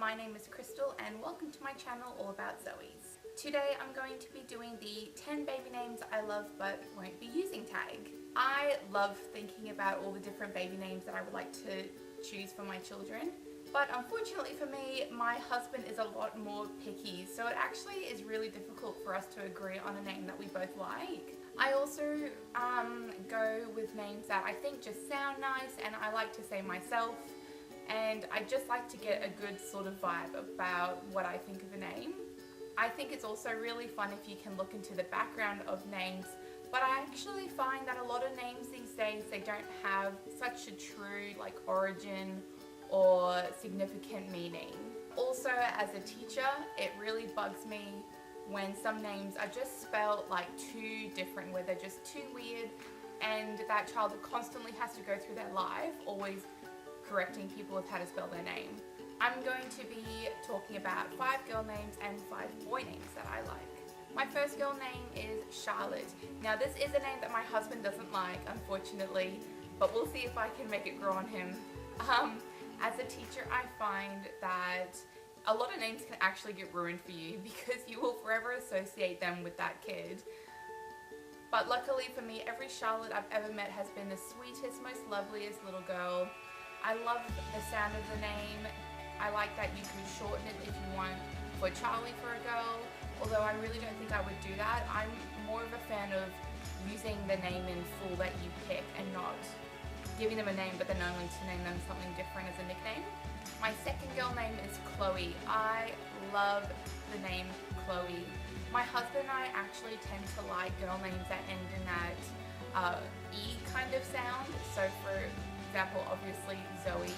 my name is Crystal and welcome to my channel all about Zoe's. Today I'm going to be doing the 10 baby names I love but won't be using tag. I love thinking about all the different baby names that I would like to choose for my children, but unfortunately for me, my husband is a lot more picky, so it actually is really difficult for us to agree on a name that we both like. I also go with names that I think just sound nice and I like to say myself, and I just like to get a good sort of vibe about what I think of a name. I think it's also really fun if you can look into the background of names, but I actually find that a lot of names these days, they don't have such a true origin or significant meaning. Also, as a teacher, it really bugs me when some names are just spelled too different, where they're just too weird, and that child constantly has to go through their life always correcting people with how to spell their name. I'm going to be talking about 5 girl names and 5 boy names that I like. My first girl name is Charlotte. Now this is a name that my husband doesn't like, unfortunately, but we'll see if I can make it grow on him. As a teacher, I find that a lot of names can actually get ruined for you because you will forever associate them with that kid. But luckily for me, every Charlotte I've ever met has been the sweetest, most loveliest little girl. I love the sound of the name. I like that you can shorten it if you want for Charlie for a girl, although I really don't think I would do that. I'm more of a fan of using the name in full that you pick and not giving them a name but then only to name them something different as a nickname. My second girl name is Chloe. I love the name Chloe. My husband and I actually tend to like girl names that end in that E kind of sound. So for example, obviously Zoe,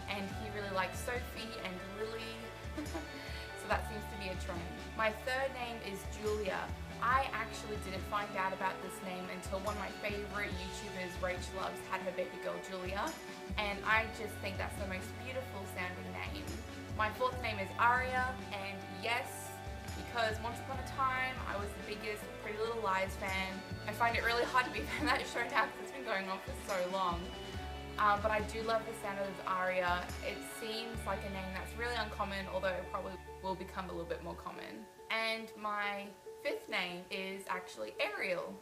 and he really likes Sophie and Lily. So that seems to be a trend. My third name is Julia. I actually didn't find out about this name until one of my favorite YouTubers, Rach Loves, had her baby girl Julia, and I just think that's the most beautiful sounding name. My fourth name is Aria, and yes, because once upon a time I was the biggest Pretty Little Liars fan. I find it really hard to be a fan of that show now because it's been going on for so long. But I do love the sound of Aria. It seems like a name that's really uncommon, although it probably will become a little bit more common. And my fifth name is actually Ariel.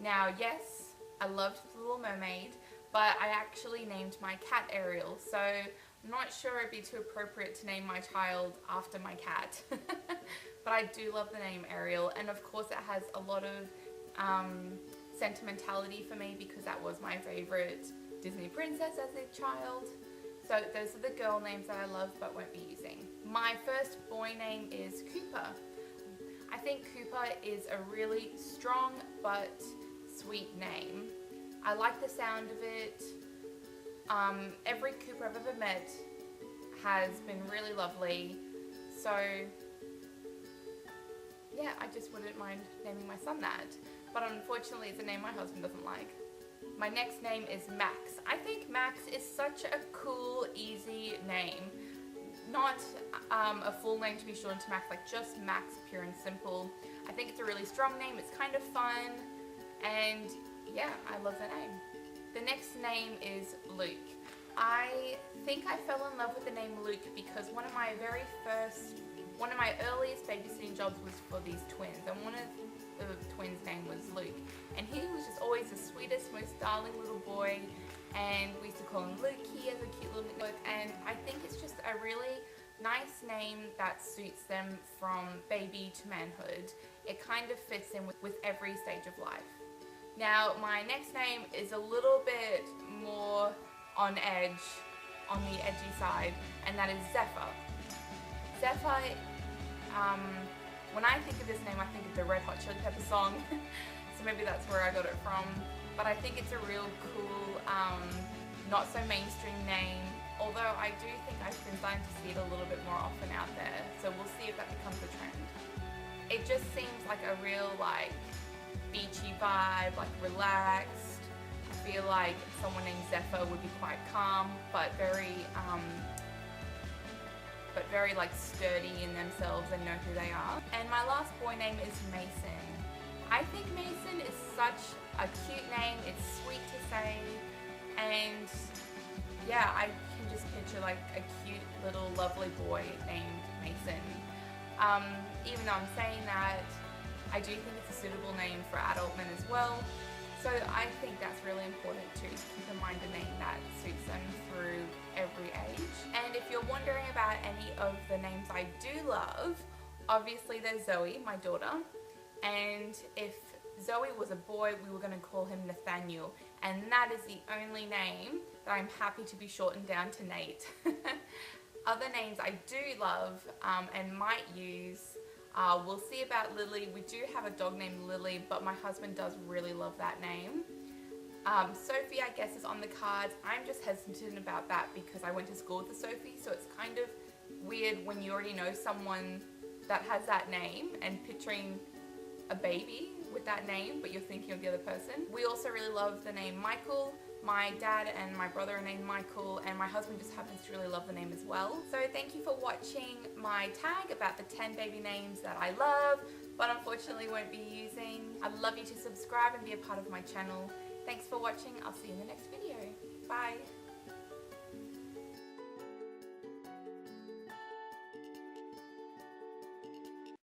Now, yes, I loved The Little Mermaid, but I actually named my cat Ariel, so I'm not sure it'd be too appropriate to name my child after my cat. But I do love the name Ariel, and of course it has a lot of sentimentality for me because that was my favorite Disney princess as a child. So those are the girl names that I love but won't be using. My first boy name is Cooper. I think Cooper is a really strong but sweet name. I like the sound of it. Every Cooper I've ever met has been really lovely. So yeah, I just wouldn't mind naming my son that. But unfortunately it's a name my husband doesn't like. My next name is Max. I think Max is such a cool, easy name. Not a full name to be shortened to Max, just Max, pure and simple. I think it's a really strong name, it's kind of fun, and yeah, I love the name. The next name is Luke. I think I fell in love with the name Luke because one of my earliest babysitting jobs was for these twins, and one of the twins' name was Luke, and he was just always the sweetest, most darling little boy, and we used to call him Lukey as a cute little nickname, and I think it's just a really nice name that suits them from baby to manhood. It kind of fits in with every stage of life. Now my next name is a little bit more on the edgy side, and that is Zephyr. Zephyr, when I think of this name, I think of the Red Hot Chili Pepper song, so maybe that's where I got it from. But I think it's a real cool, not so mainstream name, although I do think I've been starting to see it a little bit more often out there, so we'll see if that becomes a trend. It just seems like a real beachy vibe, relaxed. I feel like someone named Zephyr would be quite calm, but very sturdy in themselves and know who they are. And my last boy name is Mason. I think Mason is such a cute name. It's sweet to say, and yeah, I can just picture like a cute little lovely boy named Mason. Even though I'm saying that, I do think it's a suitable name for adult men as well. So I think that's really important too, to keep in mind a name that suits them through every age. And if you're wondering about any of the names I do love, obviously there's Zoe, my daughter. And if Zoe was a boy, we were going to call him Nathaniel. And that is the only name that I'm happy to be shortened down to Nate. Other names I do love and might use, we'll see about Lily. We do have a dog named Lily, but my husband does really love that name. Sophie, I guess, is on the cards. I'm just hesitant about that because I went to school with a Sophie, so it's kind of weird when you already know someone that has that name and picturing a baby with that name, but you're thinking of the other person. We also really love the name Michael. My dad and my brother are named Michael, and my husband just happens to really love the name as well. So thank you for watching my tag about the 10 baby names that I love, but unfortunately won't be using. I'd love you to subscribe and be a part of my channel. Thanks for watching. I'll see you in the next video. Bye.